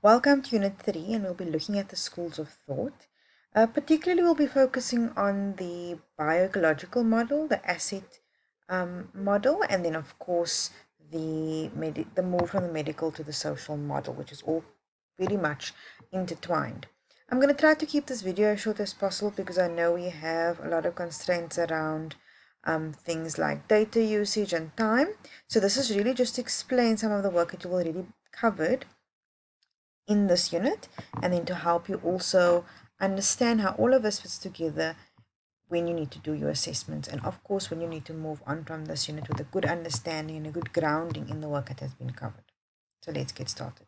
Welcome to Unit 3, and we'll be looking at the schools of thought. Particularly, we'll be focusing on the bioecological model, the asset model, and then, of course, the move from the medical to the social model, which is all very much intertwined. I'm going to try to keep this video as short as possible because I know we have a lot of constraints around things like data usage and time. So this is really just to explain some of the work that you've already covered in this unit, and then to help you also understand how all of this fits together when you need to do your assessments, and of course when you need to move on from this unit with a good understanding and a good grounding in the work that has been covered. So let's get started.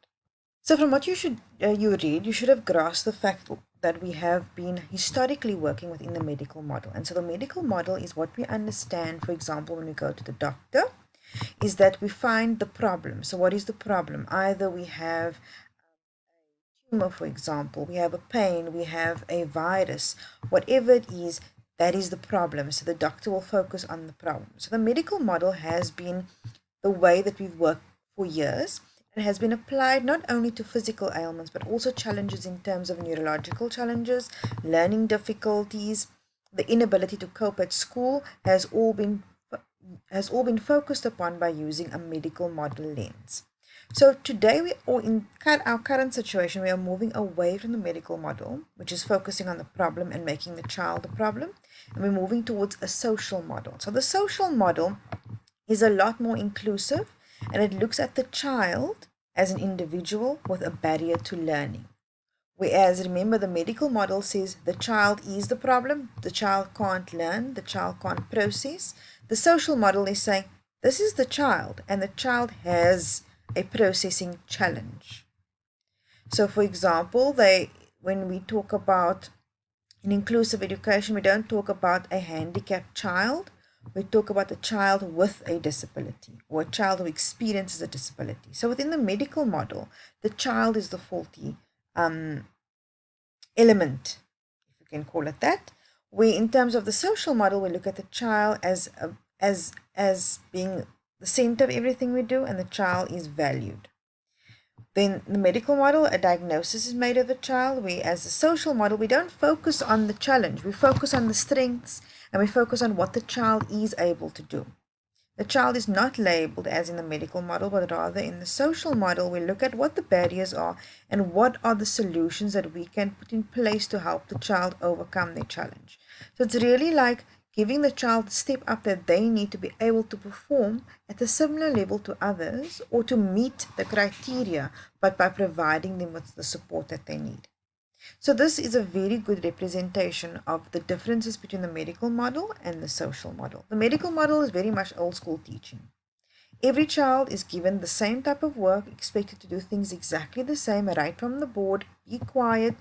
So from what you read, you should have grasped the fact that we have been historically working within the medical model. And so the medical model is what we understand, for example, when we go to the doctor, is that we find the problem. So what is the problem? Either we have tumor, for example, we have a pain, we have a virus, whatever it is, that is the problem. So the doctor will focus on the problem. So the medical model has been the way that we've worked for years. It has been applied not only to physical ailments, but also challenges in terms of neurological challenges, learning difficulties, the inability to cope at school has all been focused upon by using a medical model lens. So today, or in our current situation, we are moving away from the medical model, which is focusing on the problem and making the child the problem, and we're moving towards a social model. So the social model is a lot more inclusive, and it looks at the child as an individual with a barrier to learning. Whereas, remember, the medical model says the child is the problem, the child can't learn, the child can't process. The social model is saying this is the child, and the child has a processing challenge. So, for example, when we talk about in inclusive education, we don't talk about a handicapped child. We talk about a child with a disability or a child who experiences a disability. So within the medical model, the child is the faulty element, if you can call it that. We, in terms of the social model, we look at the child as being the center of everything we do, and the child is valued. Then the medical model, a diagnosis is made of the child. As the social model, we don't focus on the challenge. We focus on the strengths, and we focus on what the child is able to do. The child is not labeled as in the medical model, but rather in the social model, we look at what the barriers are and what are the solutions that we can put in place to help the child overcome their challenge. So it's really like giving the child the step up that they need to be able to perform at a similar level to others or to meet the criteria, but by providing them with the support that they need. So this is a very good representation of the differences between the medical model and the social model. The medical model is very much old school teaching. Every child is given the same type of work, expected to do things exactly the same, right from the board, be quiet,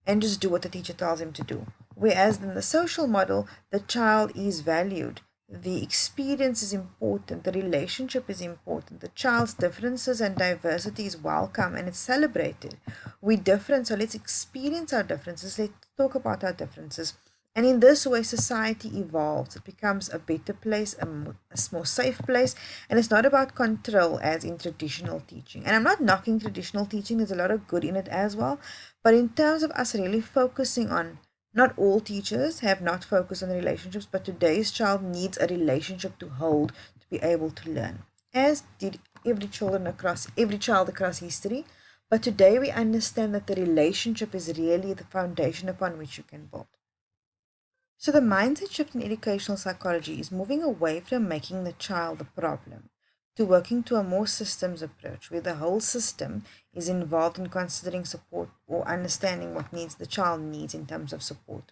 and just do what the teacher tells him to do. Whereas in the social model, the child is valued. The experience is important, the relationship is important, the child's differences and diversity is welcome and it's celebrated. We're different, so let's experience our differences, let's talk about our differences. And in this way, society evolves. It becomes a better place, a more safe place. And it's not about control as in traditional teaching. And I'm not knocking traditional teaching, there's a lot of good in it as well. But in terms of us really focusing on, not all teachers have not focused on the relationships, but today's child needs a relationship to hold to be able to learn, as did every child across history. But today we understand that the relationship is really the foundation upon which you can build. So the mindset shift in educational psychology is moving away from making the child the problem to working to a more systems approach where the whole system is involved in considering support or understanding what needs the child needs in terms of support.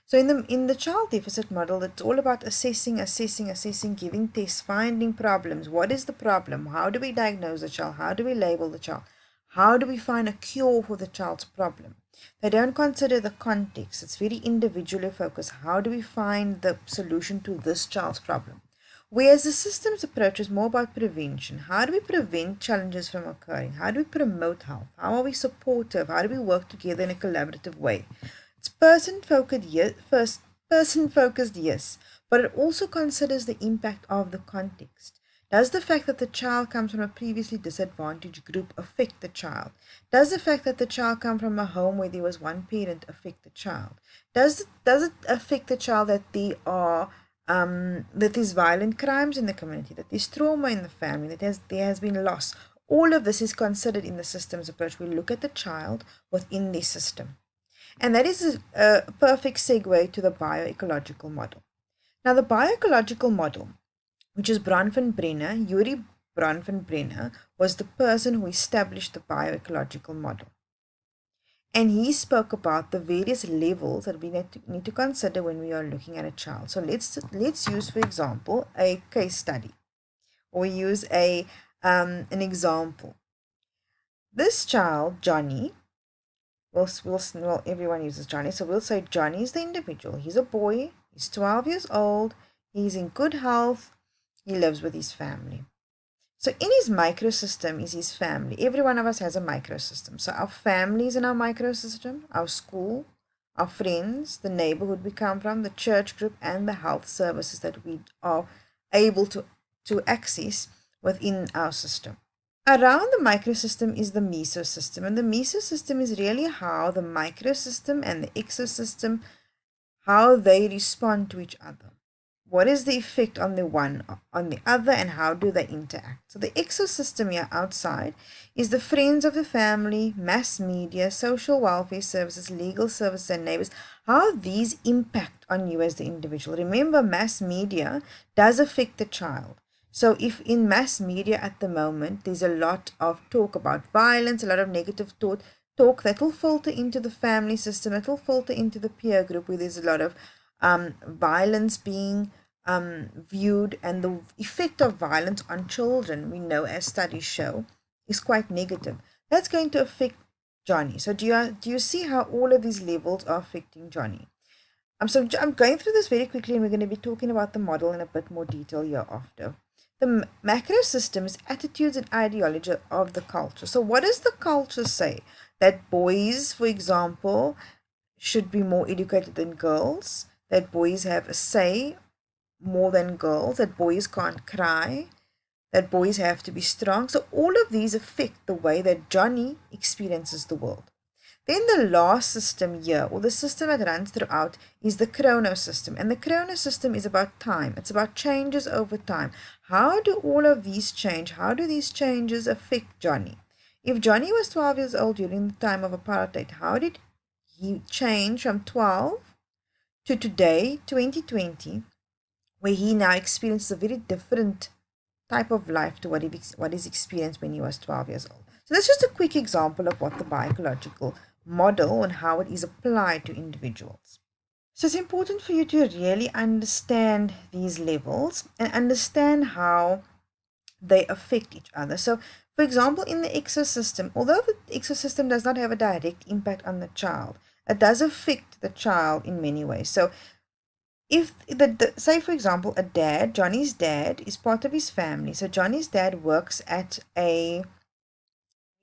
So in the child deficit model, it's all about assessing, giving tests, finding problems. What is the problem? How do we diagnose the child? How do we label the child? How do we find a cure for the child's problem? They don't consider the context. It's very individually focused. How do we find the solution to this child's problem? Whereas the systems approach is more about prevention. How do we prevent challenges from occurring? How do we promote health? How are we supportive? How do we work together in a collaborative way? It's person focused, yes, but it also considers the impact of the context. Does the fact that the child comes from a previously disadvantaged group affect the child? Does the fact that the child comes from a home where there was one parent affect the child? Does it affect the child that that there's violent crimes in the community, that there's trauma in the family, that there has been loss? All of this is considered in the systems approach. We look at the child within the system. And that is a perfect segue to the bioecological model. Now, the bioecological model, which is Bronfenbrenner, Yuri Bronfenbrenner, was the person who established the bioecological model. And he spoke about the various levels that we need to consider when we are looking at a child. So let's use, for example, a case study, or use an example. This child, Johnny, well, everyone uses Johnny, so we'll say Johnny is the individual. He's a boy, he's 12 years old, he's in good health, he lives with his family. So in his microsystem is his family. Every one of us has a microsystem. So our family is in our microsystem, our school, our friends, the neighborhood we come from, the church group, and the health services that we are able to access within our system. Around the microsystem is the mesosystem, and the mesosystem is really how the microsystem and the exosystem, how they respond to each other. What is the effect on the one on the other, and how do they interact? So the exosystem here outside is the friends of the family, mass media, social welfare services, legal services, and neighbors, how these impact on you as the individual. Remember, mass media does affect the child. So if in mass media at the moment, there's a lot of talk about violence, a lot of negative talk that will filter into the family system, it will filter into the peer group where there's a lot of violence being viewed, and the effect of violence on children, we know as studies show, is quite negative. That's going to affect Johnny. So do you see how all of these levels are affecting Johnny? So I'm going through this very quickly, and we're going to be talking about the model in a bit more detail hereafter. The macro system is attitudes and ideology of the culture. So what does the culture say? That boys, for example, should be more educated than girls, that boys have a say more than girls, that boys can't cry, that boys have to be strong. So all of these affect the way that Johnny experiences the world. Then the last system here, or the system that runs throughout, is the chrono system. And the chrono system is about time. It's about changes over time. How do all of these change? How do these changes affect Johnny? If Johnny was 12 years old during the time of apartheid, how did he change from 12 to today, 2020, where he now experiences a very different type of life to what is experienced when he was 12 years old? So that's just a quick example of what the bioecological model and how it is applied to individuals. So it's important for you to really understand these levels and understand how they affect each other. So for example, in the exosystem, although the exosystem does not have a direct impact on the child, it does affect the child in many ways. So if say for example, Johnny's dad is part of his family. So Johnny's dad works at a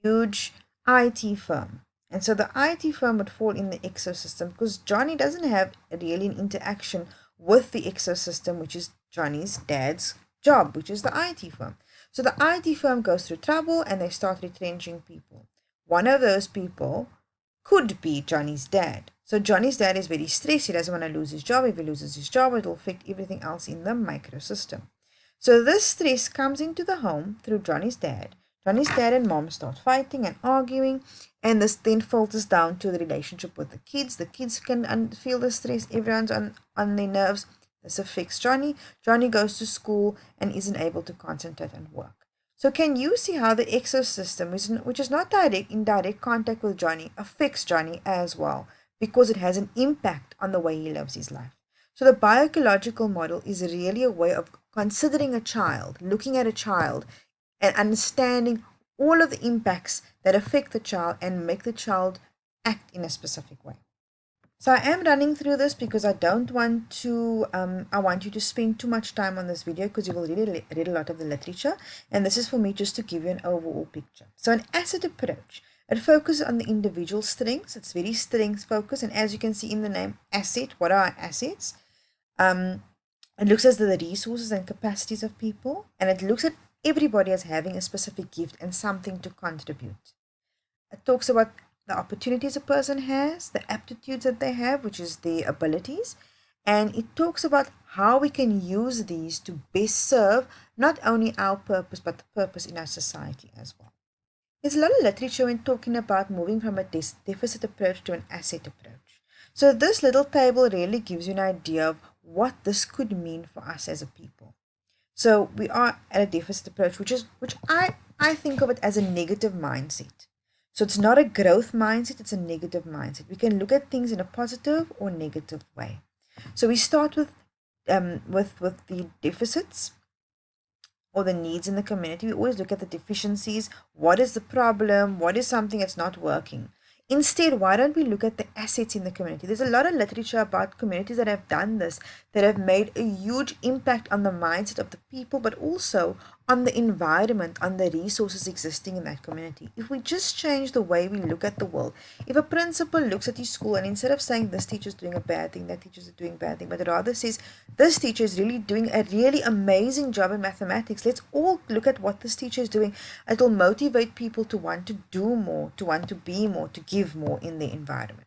huge IT firm. And so the IT firm would fall in the exosystem because Johnny doesn't have really an interaction with the exosystem, which is Johnny's dad's job, which is the IT firm. So the IT firm goes through trouble and they start retrenching people. One of those people could be Johnny's dad. So Johnny's dad is very stressed. He doesn't want to lose his job. If he loses his job, it will affect everything else in the microsystem. So this stress comes into the home through Johnny's dad. Johnny's dad and mom start fighting and arguing, and this then filters down to the relationship with the kids. The kids can feel the stress. Everyone's on their nerves. This affects Johnny. Johnny goes to school and isn't able to concentrate and work. So can you see how the exosystem, which is not in direct contact with Johnny, affects Johnny as well, because it has an impact on the way he lives his life. So the bioecological model is really a way of considering a child, looking at a child, and understanding all of the impacts that affect the child and make the child act in a specific way. So I am running through this because I don't want to, I want you to spend too much time on this video because you will really read a lot of the literature. And this is for me just to give you an overall picture. So an asset approach, it focuses on the individual strengths. It's very strength focused. And as you can see in the name asset, what are our assets? It looks at the resources and capacities of people, and it looks at everybody as having a specific gift and something to contribute. It talks about the opportunities a person has, the aptitudes that they have, which is the abilities, and it talks about how we can use these to best serve not only our purpose but the purpose in our society as well. There's a lot of literature in talking about moving from a deficit approach to an asset approach. So this little table really gives you an idea of what this could mean for us as a people. So we are at a deficit approach, which I think of it as a negative mindset. So it's not a growth mindset, it's a negative mindset. We can look at things in a positive or negative way. So we start with the deficits or the needs in the community. We always look at the deficiencies. What is the problem? What is something that's not working? Instead, why don't we look at the assets in the community? There's a lot of literature about communities that have done this, that have made a huge impact on the mindset of the people, but also on the environment, on the resources existing in that community. If we just change the way we look at the world, if a principal looks at his school and instead of saying this teacher's doing a bad thing, that teacher's doing a bad thing, but rather says this teacher is really doing a really amazing job in mathematics, let's all look at what this teacher is doing. It will motivate people to want to do more, to want to be more, to give more in the environment.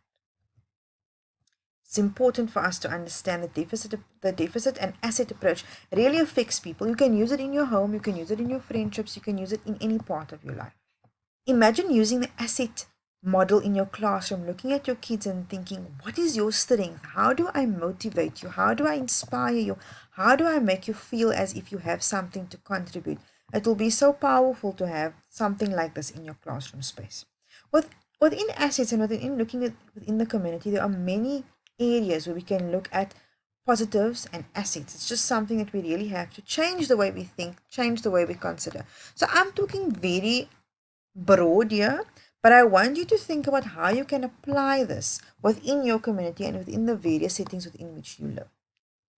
It's important for us to understand the deficit and asset approach really affects people. You can use it in your home, you can use it in your friendships, you can use it in any part of your life. Imagine using the asset model in your classroom, looking at your kids and thinking, what is your strength? How do I motivate you? How do I inspire you? How do I make you feel as if you have something to contribute? It will be so powerful to have something like this in your classroom space. Within assets and within the community, there are many areas where we can look at positives and assets. It's just something that we really have to change the way we think, change the way we consider. So I'm talking very broad here, but I want you to think about how you can apply this within your community and within the various settings within which you live.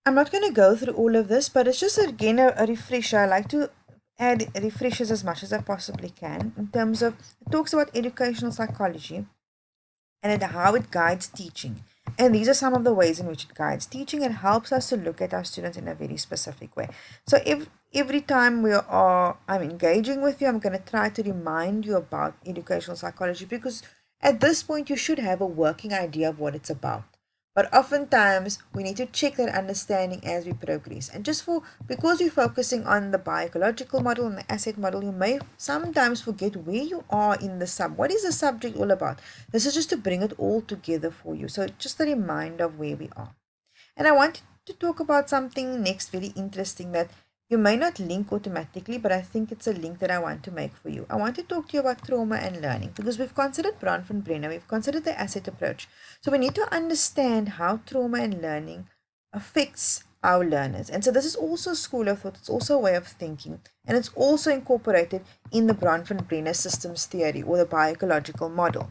I'm not going to go through all of this, but it's just again a refresher. I like to add refreshers as much as I possibly can in terms of it talks about educational psychology and how it guides teaching. And these are some of the ways in which it guides teaching. It helps us to look at our students in a very specific way. So if every time I'm engaging with you, I'm going to try to remind you about educational psychology, because at this point you should have a working idea of what it's about. But oftentimes we need to check that understanding as we progress. And because we're focusing on the biological model and the asset model, you may sometimes forget where you are in the what is the subject all about. This is just to bring it all together for you. So just a reminder of where we are. And I want to talk about something next very interesting that you may not link automatically, but I think it's a link that I want to make for you. I want to talk to you about trauma and learning, because we've considered Bronfenbrenner, we've considered the asset approach. So we need to understand how trauma and learning affects our learners. And so this is also a school of thought, it's also a way of thinking, and it's also incorporated in the Bronfenbrenner systems theory or the biological model.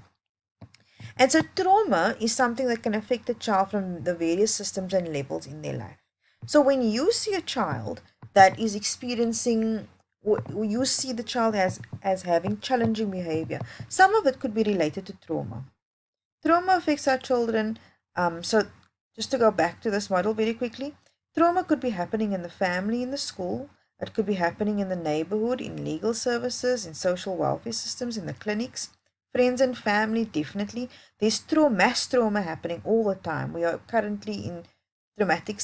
And so trauma is something that can affect a child from the various systems and levels in their life. So when you see a child that is experiencing, or you see the child as having challenging behavior, some of it could be related to trauma. Trauma affects our children. So just to go back to this model very quickly, trauma could be happening in the family, in the school. It could be happening in the neighborhood, in legal services, in social welfare systems, in the clinics. Friends and family, definitely. There's mass trauma happening all the time. We are currently in traumatic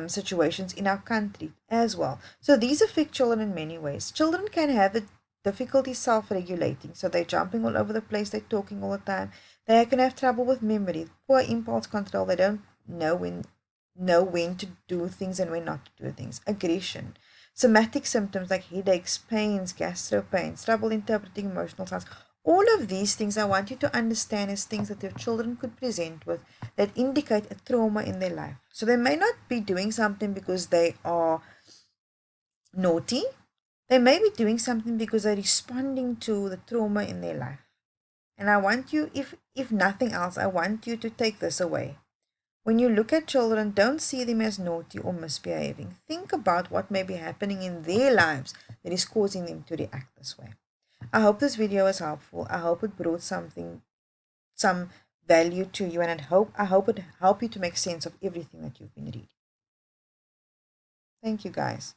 situations in our country as well. So these affect children in many ways. Children can have a difficulty self-regulating. So they're jumping all over the place. They're talking all the time. They can have trouble with memory, poor impulse control. They don't know when to do things and when not to do things. Aggression. Somatic symptoms like headaches, pains, gastro pains, trouble interpreting emotional signs. All of these things I want you to understand as things that your children could present with that indicate a trauma in their life. So they may not be doing something because they are naughty. They may be doing something because they're responding to the trauma in their life. And I want you, if nothing else, I want you to take this away. When you look at children, don't see them as naughty or misbehaving. Think about what may be happening in their lives that is causing them to react this way. I hope this video was helpful. I hope it brought some value to you, and I hope it helped you to make sense of everything that you've been reading. Thank you, guys.